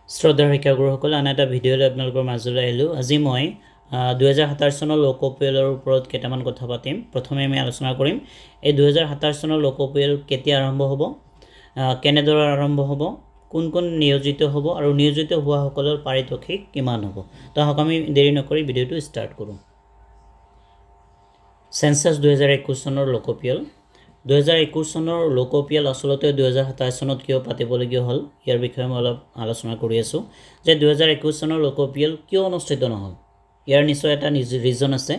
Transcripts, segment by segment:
শ্ৰদ্ধাৰ শিক্ষাগুৰুসকল আন এটা ভিডিঅ'লৈ আপোনালোকৰ মাজলৈ আহিলোঁ। আজি মই 2027 চনৰ লোকপিয়লৰ ওপৰত কেইটামান কথা পাতিম। প্ৰথমে আমি আলোচনা কৰিম এই 2027 চনৰ লোকপিয়ল কেতিয়া আৰম্ভ হ'ব, কেনেদৰে আৰম্ভ হ'ব, কোন কোন নিয়োজিত হ'ব আৰু নিয়োজিত হোৱাসকলৰ পাৰিতোষিক কিমান হ'ব। তো আহক আমি দেৰি নকৰি ভিডিঅ'টো ষ্টাৰ্ট কৰোঁ। চেন্সাছ 2021 চনৰ লোকপিয়ল। 2021 চনৰ লোকপিয়ল আচলতে 2027 চনত কিয় পাতিবলগীয়া হ'ল ইয়াৰ বিষয়ে মই অলপ আলোচনা কৰি আছোঁ যে 2021 চনৰ লোকপিয়ল কিয় অনুষ্ঠিত নহ'ল। ইয়াৰ নিশ্চয় এটা ৰিজন আছে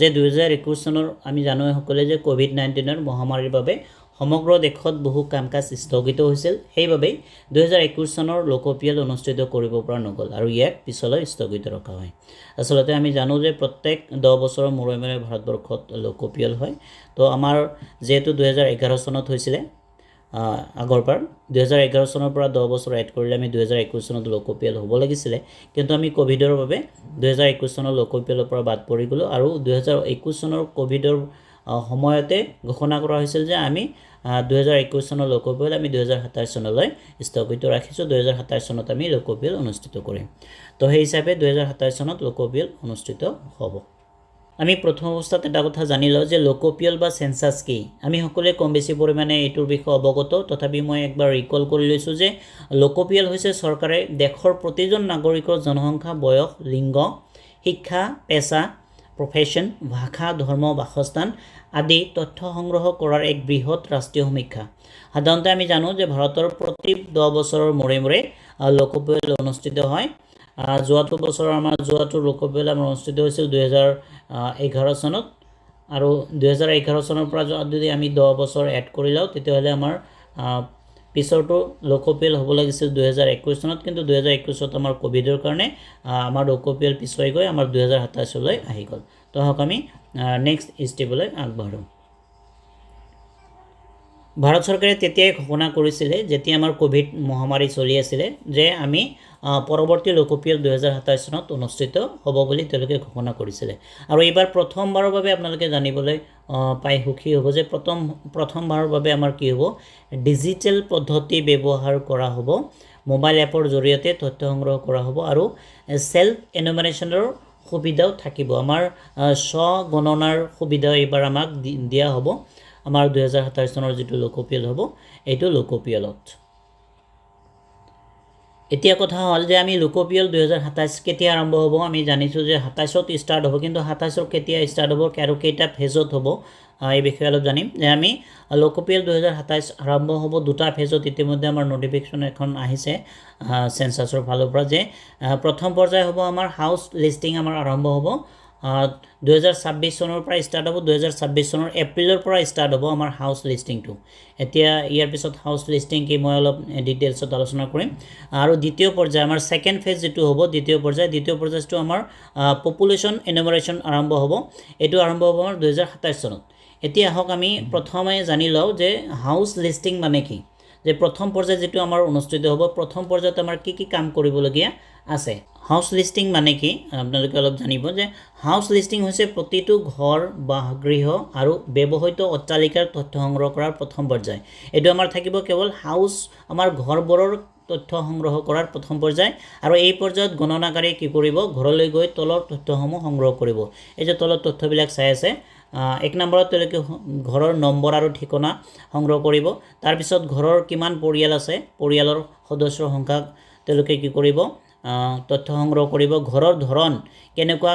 যে 2021 চনৰ আমি জানোৱে সকলোৱে যে কোভিড-19 মহামাৰীৰ বাবে সমগ্ৰ দেশত বহু কাম কাজ স্থগিত হৈছিল। সেইবাবেই 2021 চনৰ লোকপিয়ল অনুষ্ঠিত কৰিব পৰা নগ'ল আৰু ইয়াক পিছলৈ স্থগিত ৰখা হয়। আচলতে আমি জানো যে প্ৰত্যেক 10 বছৰৰ মূৰে মূৰে ভাৰতবৰ্ষত লোকপিয়ল হয়। তো আমাৰ যেহেতু 2011 চনত হৈছিলে আগৰবাৰ 2011 চনৰ পৰা 10 বছৰ এড কৰিলে আমি 2021 চনত লোকপিয়ল হ'ব লাগিছিলে, কিন্তু আমি কোভিডৰ বাবে 2021 চনৰ লোকপিয়লৰ পৰা বাদ পৰি গ'লোঁ আৰু 2021 চনৰ কোভিডৰ সময়তে ঘোষণা কৰা হৈছিল যে আমি 2021 চনৰ লোকপিয়ল আমি 2027 চনলৈ স্থগিত ৰাখিছোঁ। 2027 চনত আমি লোকপিয়ল অনুষ্ঠিত কৰিম। তো সেই হিচাপে 2027 চনত লোকপিয়ল অনুষ্ঠিত হ'ব। আমি প্ৰথম অৱস্থাত এটা কথা জানি লওঁ যে লোকপিয়ল বা চেন্সাছ কি। আমি সকলোৱে কম বেছি পৰিমাণে এইটোৰ বিষয়ে অৱগত, তথাপি মই একবাৰ ৰিকল কৰি লৈছোঁ যে লোকপিয়ল হৈছে চৰকাৰে দেশৰ প্ৰতিজন নাগৰিকৰ জনসংখ্যা, বয়স, লিংগ, শিক্ষা, পেছা, প্ৰফেশ্যন, ভাষা, ধৰ্ম, বাসস্থান আদি তথ্য সংগ্ৰহ কৰাৰ এক বৃহৎ ৰাষ্ট্ৰীয় সমীক্ষা। সাধাৰণতে আমি জানো যে ভাৰতৰ প্ৰতি 10 বছৰৰ মূৰে মূৰে লোকপিয়ল অনুষ্ঠিত হয়। যোৱাটো বছৰ আমাৰ লোকপিয়ল আমাৰ অনুষ্ঠিত হৈছিল 2011 চনত আৰু 2011 চনৰ পৰা যদি আমি 10 বছৰ এড কৰি লওঁ তেতিয়াহ'লে আমাৰ পিছৰটো লোকপিয়ল হ'ব লাগিছিল 2021 চনত, কিন্তু 2021 চনত আমাৰ কোভিডৰ কাৰণে আমাৰ লোকপিয়ল পিছুৱাই গৈ আমাৰ 2027 আহি গ'ল। তো আহক আমি নেক্সট ষ্টেপলৈ আগবাঢ়োঁ। ভাৰত চৰকাৰে তেতিয়াই ঘোষণা কৰিছিলে যেতিয়া আমাৰ কোভিড মহামাৰী চলি আছিলে যে আমি পৰৱৰ্তী লোকপিয়ল 2027 চনত অনুষ্ঠিত হ'ব বুলি তেওঁলোকে ঘোষণা কৰিছিলে। আৰু এইবাৰ প্ৰথমবাৰৰ বাবে আপোনালোকে জানিবলৈ পাই সুখী হ'ব যে প্ৰথমবাৰৰ বাবে আমাৰ কি হ'ব, ডিজিটেল পদ্ধতি ব্যৱহাৰ কৰা হ'ব, মোবাইল এপৰ জৰিয়তে তথ্য সংগ্ৰহ কৰা হ'ব আৰু ছেল্ফ এনুমাৰেশ্যনৰ সুবিধাও থাকিব। আমাৰ স্বগণনাৰ সুবিধাও এইবাৰ আমাক দিয়া হ'ব। আমাৰ 2027 চনৰ যিটো লোকপিয়ল হ'ব এইটো লোকপিয়লত। এতিয়া কথা হ'ল যে আমি লোকপিয়ল 2027 কেতিয়া আৰম্ভ হ'ব। আমি জানিছোঁ যে 27ত ষ্টাৰ্ট হ'ব, কিন্তু 27ত কেতিয়া ষ্টাৰ্ট হ'ব আৰু কেইটা ফেজত হ'ব এই বিষয়ে অলপ জানিম। যে আমি লোকপিয়ল 2027 আৰম্ভ হ'ব দুটা ফেজত। ইতিমধ্যে আমাৰ নটিফিকেশ্যন এখন আহিছে চেন্সাছৰ ফালৰ পৰা যে প্ৰথম পৰ্যায় হ'ব আমাৰ হাউচ লিষ্টিং আমাৰ আৰম্ভ হ'ব 2026 চনৰ পৰা ষ্টাৰ্ট হ'ব। 2026 চনৰ এপ্ৰিলৰ পৰা ষ্টাৰ্ট হ'ব আমাৰ হাউচ লিষ্টিংটো। এতিয়া ইয়াৰ পিছত হাউচ লিষ্টিং কি মই অলপ ডিটেইলছত আলোচনা কৰিম। আৰু দ্বিতীয় পৰ্যায় আমাৰ ছেকেণ্ড ফেজ যিটো হ'ব, দ্বিতীয় পৰ্যায়টো আমাৰ পপুলেশ্যন এনুমাৰেশ্যন আৰম্ভ হ'ব। এইটো আৰম্ভ হ'ব আমাৰ 2027 চনত। এতিয়া আহক আমি প্ৰথমে জানি লওঁ যে হাউচ লিষ্টিং মানে কি, যে প্ৰথম পৰ্যায় যিটো আমাৰ অনুষ্ঠিত হ'ব, প্ৰথম পৰ্যায়ত আমাৰ কি কি কাম কৰিবলগীয়া আছে। হাউচ লিষ্টিং মানে কি আপোনালোকে অলপ জানিব যে হাউচ লিষ্টিং হৈছে প্ৰতিটো ঘৰ, বাসগৃহ আৰু ব্যৱহৃত অট্টালিকাৰ তথ্য সংগ্ৰহ কৰাৰ প্ৰথম পৰ্যায়। এইটো আমাৰ থাকিব কেৱল হাউচ আমাৰ ঘৰবোৰৰ তথ্য সংগ্ৰহ কৰাৰ প্ৰথম পৰ্যায়। আৰু এই পৰ্যায়ত গণনাকাৰীয়ে কি কৰিব, ঘৰলৈ গৈ তলৰ তথ্যসমূহ সংগ্ৰহ কৰিব। এই যে তলৰ তথ্যবিলাক চাই আছে, 1 নম্বৰত তেওঁলোকে ঘৰৰ নম্বৰ আৰু ঠিকনা সংগ্ৰহ কৰিব। তাৰপিছত ঘৰৰ কিমান পৰিয়াল আছে, পৰিয়ালৰ সদস্যৰ সংখ্যা তেওঁলোকে কি কৰিব, তথ্য সংগ্ৰহ কৰিব। ঘৰৰ ধৰণ কেনেকুৱা,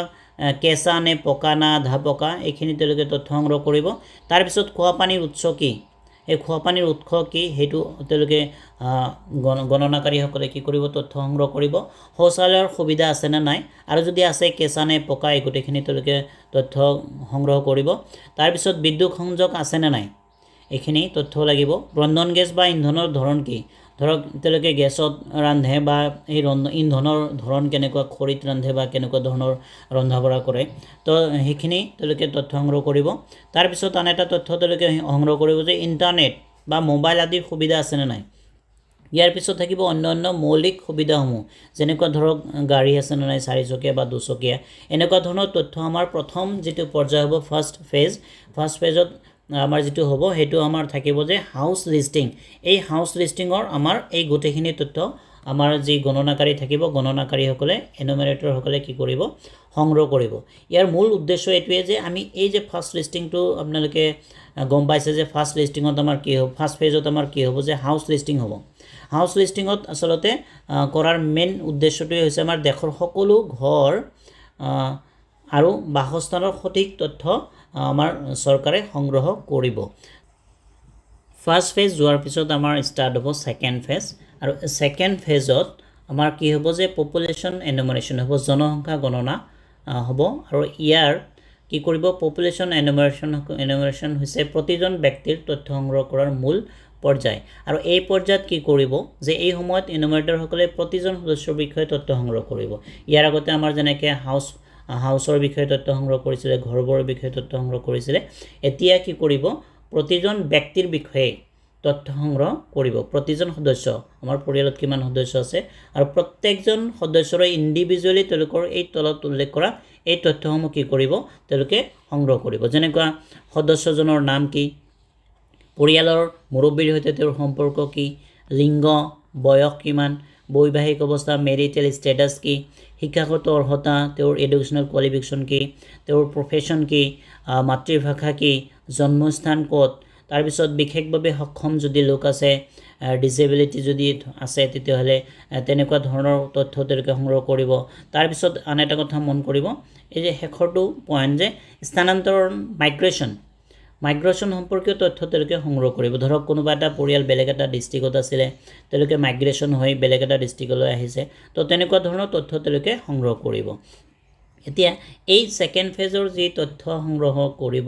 কেঁচা নে পকা না আধা পকা, এইখিনি তেওঁলোকে তথ্য সংগ্ৰহ কৰিব। তাৰপিছত খোৱাপানীৰ উৎস কি, এই খোৱাপানীৰ উৎস কি সেইটো তেওঁলোকে গণনাকাৰীসকলে কি কৰিব, তথ্য সংগ্ৰহ কৰিব। শৌচালয়ৰ সুবিধা আছে নে নাই, আৰু যদি আছে কেঁচা নে পকা, এই গোটেইখিনি তেওঁলোকে তথ্য সংগ্ৰহ কৰিব। তাৰপিছত বিদ্যুৎ সংযোগ আছে নে নাই, এইখিনি তথ্য লাগিব। ৰন্ধন গেছ বা ইন্ধনৰ ধৰণ কি, ধৰক তেওঁলোকে গেছত ৰান্ধে বা এই ইন্ধনৰ ধৰণ কেনেকুৱা, খৰিত ৰান্ধে বা কেনেকুৱা ধৰণৰ ৰন্ধা বঢ়া কৰে, তো সেইখিনি তেওঁলোকে তথ্য সংগ্ৰহ কৰিব। তাৰপিছত আন এটা তথ্য তেওঁলোকে সংগ্ৰহ কৰিব যে ইণ্টাৰনেট বা মোবাইল আদিৰ সুবিধা আছেনে নাই। ইয়াৰ পিছত থাকিব অন্যান্য মৌলিক সুবিধাসমূহ, যেনেকুৱা ধৰক গাড়ী আছেনে নাই, 4 চকীয়া বা 2 চকীয়া, এনেকুৱা ধৰণৰ তথ্য আমাৰ প্ৰথম যিটো পৰ্যায় হ'ব ফাৰ্ষ্ট ফেজত আমাৰ যিটো হ'ব সেইটো আমাৰ থাকিব যে হাউচ লিষ্টিং। এই হাউচ লিষ্টিঙৰ আমাৰ এই গোটেইখিনি তথ্য আমাৰ যি গণনাকাৰী থাকিব গণনাকাৰীসকলে এনুমাৰেটৰসকলে কি কৰিব সংগ্ৰহ কৰিব ইয়াৰ মূল উদ্দেশ্য এইটোৱে যে আমি এই যে ফাৰ্ষ্ট লিষ্টিংটো আপোনালোকে গম পাইছে যে ফাৰ্ষ্ট লিষ্টিঙত আমাৰ কি হ'ব ফাৰ্ষ্ট ফেজত আমাৰ কি হ'ব যে হাউচ লিষ্টিং হ'ব হাউচ লিষ্টিঙত আচলতে কৰাৰ মেইন উদ্দেশ্যটোৱে হৈছে আমাৰ দেশৰ সকলো ঘৰ আৰু বাসস্থানৰ সঠিক তথ্য আমাৰ চৰকাৰে সংগ্ৰহ কৰিব ফাৰ্ষ্ট ফেজ যোৱাৰ পিছত আমাৰ ষ্টাৰ্ট হ'ব ছেকেণ্ড ফেজ আৰু ছেকেণ্ড ফেজত আমাৰ কি হ'ব যে পপুলেশ্যন এনুমাৰেশ্যন হ'ব জনসংখ্যা গণনা হ'ব আৰু ইয়াৰ কি কৰিব পপুলেশ্যন এনুমাৰেশ্যন হৈছে প্ৰতিজন ব্যক্তিৰ তথ্য সংগ্ৰহ কৰাৰ মূল পৰ্যায় আৰু এই পৰ্যায়ত কি কৰিব যে এই সময়ত এনুমাৰেটৰসকলে প্ৰতিজন সদস্যৰ বিষয়ে তথ্য সংগ্ৰহ কৰিব ইয়াৰ আগতে আমাৰ যেনেকৈ হাউচৰ বিষয়ে তথ্য সংগ্ৰহ কৰিছিলে ঘৰবোৰৰ বিষয়ে তথ্য সংগ্ৰহ কৰিছিলে এতিয়া কি কৰিব প্ৰতিজন ব্যক্তিৰ বিষয়ে তথ্য সংগ্ৰহ কৰিব প্ৰতিজন সদস্য আমাৰ পৰিয়ালত কিমান সদস্য আছে আৰু প্ৰত্যেকজন সদস্যৰে ইণ্ডিভিজুৱেলি তেওঁলোকৰ এই তলত উল্লেখ কৰা এই তথ্যসমূহ কি কৰিব তেওঁলোকে সংগ্ৰহ কৰিব যেনেকুৱা সদস্যজনৰ নাম কি পৰিয়ালৰ মুৰব্বীৰ সৈতে তেওঁৰ সম্পৰ্ক কি লিংগ বয়স কিমান বৈবাহিক অৱস্থা মেৰিটেল ষ্টেটাছ কি শিক্ষাগত অৰ্হতা তেওঁৰ এডুকেশ্যনেল কোৱালিফিকেশ্যন কি তেওঁৰ প্ৰফেশ্যন কি মাতৃভাষা কি জন্মস্থান ক'ত তাৰপিছত বিশেষভাৱে সক্ষম যদি লোক আছে ডিসেবিলিটি যদি আছে তেতিয়াহ'লে তেনেকুৱা ধৰণৰ তথ্য তেওঁলোকে সংগ্ৰহ কৰিব তাৰপিছত আন এটা কথা মন কৰিব এই যে শেষৰটো পইণ্ট যে স্থানান্তৰণ মাইগ্ৰেশ্যন সম্পৰ্কীয় তথ্য তেওঁলোকে সংগ্ৰহ কৰিব ধৰক কোনোবা এটা পৰিয়াল বেলেগ এটা ডিষ্ট্ৰিক্টত আছিলে তেওঁলোকে মাইগ্ৰেশ্যন হৈ বেলেগ এটা ডিষ্ট্ৰিক্টলৈ আহিছে তো তেনেকুৱা ধৰণৰ তথ্য তেওঁলোকে সংগ্ৰহ কৰিব এতিয়া এই ছেকেণ্ড ফেজৰ যি তথ্য সংগ্ৰহ কৰিব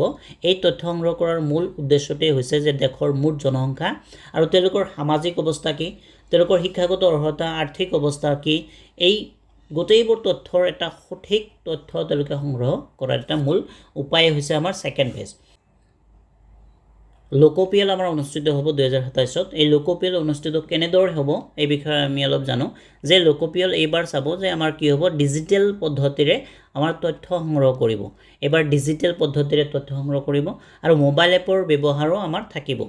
এই তথ্য সংগ্ৰহ কৰাৰ মূল উদ্দেশ্যটোৱে হৈছে যে দেশৰ মুঠ জনসংখ্যা আৰু তেওঁলোকৰ সামাজিক অৱস্থা কি তেওঁলোকৰ শিক্ষাগত অৰ্হতা আৰ্থিক অৱস্থা কি এই গোটেইবোৰ তথ্যৰ এটা সঠিক তথ্য তেওঁলোকে সংগ্ৰহ কৰাৰ এটা মূল উপায় হৈছে আমাৰ ছেকেণ্ড ফেজ লোকপিয়ল আমাৰ অনুষ্ঠিত হ'ব 2027ত এই লোকপিয়ল অনুষ্ঠিত কেনেদৰে হ'ব এই বিষয়ে আমি অলপ জানো যে লোকপিয়ল এইবাৰ চাব যে আমাৰ কি হ'ব ডিজিটেল পদ্ধতিৰে আমাৰ তথ্য সংগ্ৰহ কৰিব এবাৰ ডিজিটেল পদ্ধতিৰে তথ্য সংগ্ৰহ কৰিব আৰু মোবাইল এপৰ ব্যৱহাৰো আমাৰ থাকিব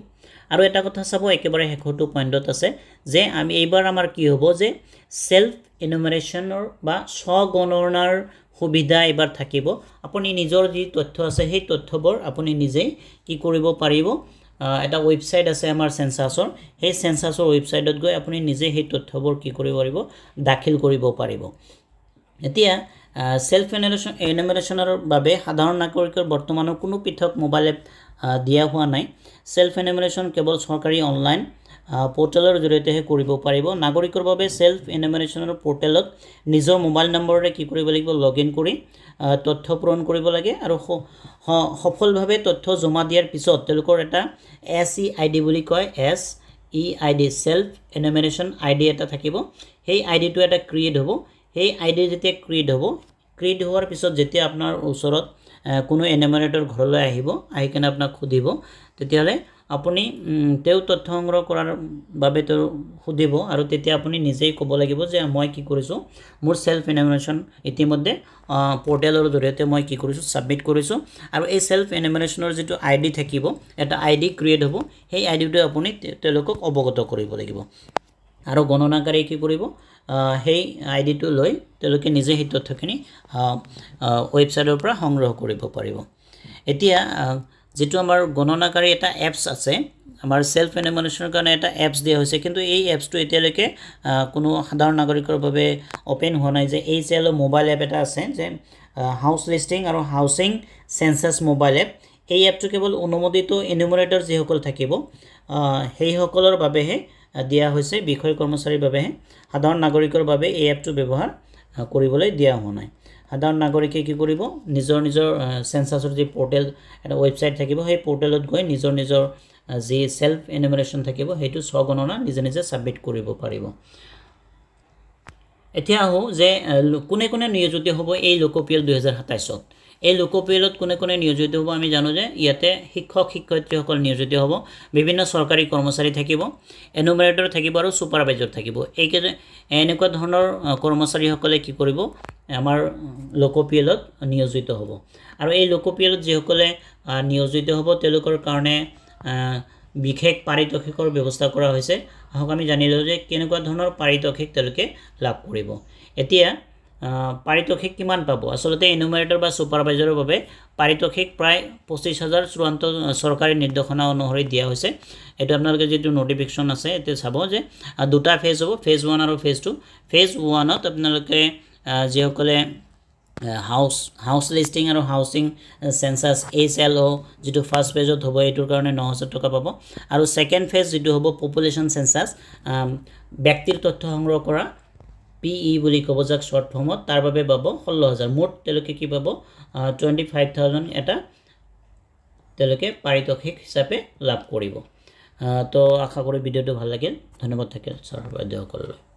আৰু এটা কথা চাব একেবাৰে শেষৰটো পইণ্টত আছে যে আমি এইবাৰ আমাৰ কি হ'ব যে সেলফ এনুমাৰেশ্যনৰ বা স্বগণনাৰ সুবিধা এবাৰ থাকিব আপুনি নিজৰ যি তথ্য আছে সেই তথ্যবোৰ আপুনি নিজেই কি কৰিব পাৰিব এটা ৱেবছাইট আছে আমাৰ সেন্সাছৰ সেই সেন্সাছৰ ৱেবছাইটত গৈ আপুনি নিজে সেই তথ্যবোৰ কি কৰিব পাৰিব দাখিল কৰিব পাৰিব এতিয়া সেলফ এনুমাৰেশ্যনৰ বাবে সাধাৰণ নাগৰিকৰ বৰ্তমানৰ কোনো পৃথক মোবাইল এপ দিয়া হোৱা নাই সেলফ এনুমাৰেশ্যন কেৱল চৰকাৰী অনলাইন পোৰ্টেলৰ জৰিয়তেহে কৰিব পাৰিব নাগৰিকৰ বাবে সেলফ এনুমাৰেশ্যনৰ পোৰ্টেলত নিজৰ মোবাইল নম্বৰেৰে কি কৰিব লাগিব লগইন কৰি তথ্য পূৰণ কৰিব লাগে আৰু সফলভাৱে তথ্য জমা দিয়াৰ পিছত তেওঁলোকৰ এটা SEID বুলি কয় SEID সেলফ এনুমাৰেশ্যন ID এটা থাকিব সেই আইডিটো এটা ক্ৰিয়েট হ'ব সেই আইডি যেতিয়া ক্ৰিয়েট হোৱাৰ পিছত যেতিয়া আপোনাৰ ওচৰত কোনো এনুমাৰেটৰ ঘৰলৈ আহিব আহি কেনে আপোনাক সুধিব তেতিয়াহ'লে আপুনি তেওঁ তথ্য সংগ্ৰহ কৰাৰ বাবে তেওঁ সুধিব আৰু তেতিয়া আপুনি নিজেই ক'ব লাগিব যে মই কি কৰিছোঁ মোৰ সেলফ এনুমাৰেশ্যন ইতিমধ্যে পোৰ্টেলৰ জৰিয়তে মই কি কৰিছোঁ সাবমিট কৰিছোঁ আৰু এই সেলফ এনুমাৰেশ্যনৰ যিটো ID থাকিব এটা ID ক্ৰিয়েট হ'ব সেই আইডিটো আপুনি তেওঁলোকক অৱগত কৰিব লাগিব আৰু গণনাকাৰী কি কৰিব সেই আইডিটো লৈ তেওঁলোকে নিজে সেই তথ্যখিনি ৱেবছাইটৰ পৰা সংগ্ৰহ কৰিব পাৰিব এতিয়া যেটো আমাৰ গণনাকাৰী এটা এপছ আছে আমাৰ সেলফ এনুমাৰেশ্যনৰ কাৰণে এটা এপছ দিয়া হৈছে কিন্তু এই এপছটো এতিয়ালৈকে কোনো সাধাৰণ নাগৰিকৰ বাবে ওপেন হোৱা নাই যে এই যে মোবাইল এপ এটা আছে যে হাউচ লিষ্টিং আৰু হাউচিং সেন্সাছ মোবাইল এপ এই এপটো কেৱল অনুমোদিত এনুমাৰেটৰ যিসকল থাকিব সেইসকলৰ বাবেহে দিয়া হৈছে বিষয় কৰ্মচাৰীৰ বাবেহে সাধাৰণ নাগৰিকৰ বাবে এই এপটো ব্যৱহাৰ কৰিবলৈ দিয়া হোৱা নাই সাধাৰণ নাগৰিকে কি কৰিব নিজৰ সেন্সাছৰ যি পোৰ্টেল এটা ৱেবছাইট থাকিব সেই পোৰ্টেলত গৈ নিজৰ যি সেলফ এনুমাৰেশ্যন থাকিব সেইটো স্বগণনা নিজে সাবমিট কৰিব পাৰিব এতিয়া আহো যে কোনে নিয়োজিত হ'ব এই লোকপিয়ল 2027ত এই লোকপিয়লত কোনে নিয়োজিত হ'ব আমি জানো যে ইয়াতে শিক্ষক শিক্ষয়িত্ৰীসকল নিয়োজিত হ'ব বিভিন্ন চৰকাৰী কৰ্মচাৰী থাকিব এনুমাৰেটৰ থাকিব আৰু সুপাৰভাইজাৰ থাকিব এনেকুৱা ধৰণৰ কৰ্মচাৰীসকলে কি কৰিব আমাৰ লোকপিয়লত নিয়োজিত হ'ব আৰু এই লোকপিয়লত যিসকলে নিয়োজিত হ'ব তেওঁলোকৰ কাৰণে বিশেষ পাৰিতোষিকৰ ব্যৱস্থা কৰা হৈছে আহক আমি জানিলোঁ যে কেনেকুৱা ধৰণৰ পাৰিতোষিক তেওঁলোকে লাভ কৰিব এতিয়া পাৰিতোষিক কিমান পাব আসলতে এনুমাৰেটৰ বা সুপাৰভাইজাৰৰ বাবে পাৰিতোষিক প্ৰায় 25000 চূড়ান্ত চৰকাৰী নিৰ্দেশনা অনুসৰি দিয়া হৈছে এটো আপোনালোকে যেটো নোটিফিকেশন আছে এতে চাব যে দুটা ফেজ হ'ব ফেজ 1 আৰু ফেজ 2 ফেজ 1 ত আপোনালোকে যেসকলে হাউস লিস্টিং আৰু হাউসিং সেন্সাস HLO যেটো ফাৰ্স্ট ফেজত হ'ব এটোৰ কাৰণে 9000 টকা পাব আৰু সেকেন্ড ফেজ যেটো হ'ব পপুলেশন সেন্সাস ব্যক্তিৰ তথ্য সংগ্ৰহ কৰা PE বুলি ক'ব যাক শৰ্ট ফৰ্মত তাৰ বাবে পাব 16000 মুঠ তেওঁলোকে কি পাব 25000 এটা তেওঁলোকে পাৰিতোষিক হিচাপে লাভ কৰিব তো আশা কৰো ভিডিওটো ভাল লাগিল ধন্যবাদ থাকিল ছাৰ বাইদেউসকললৈ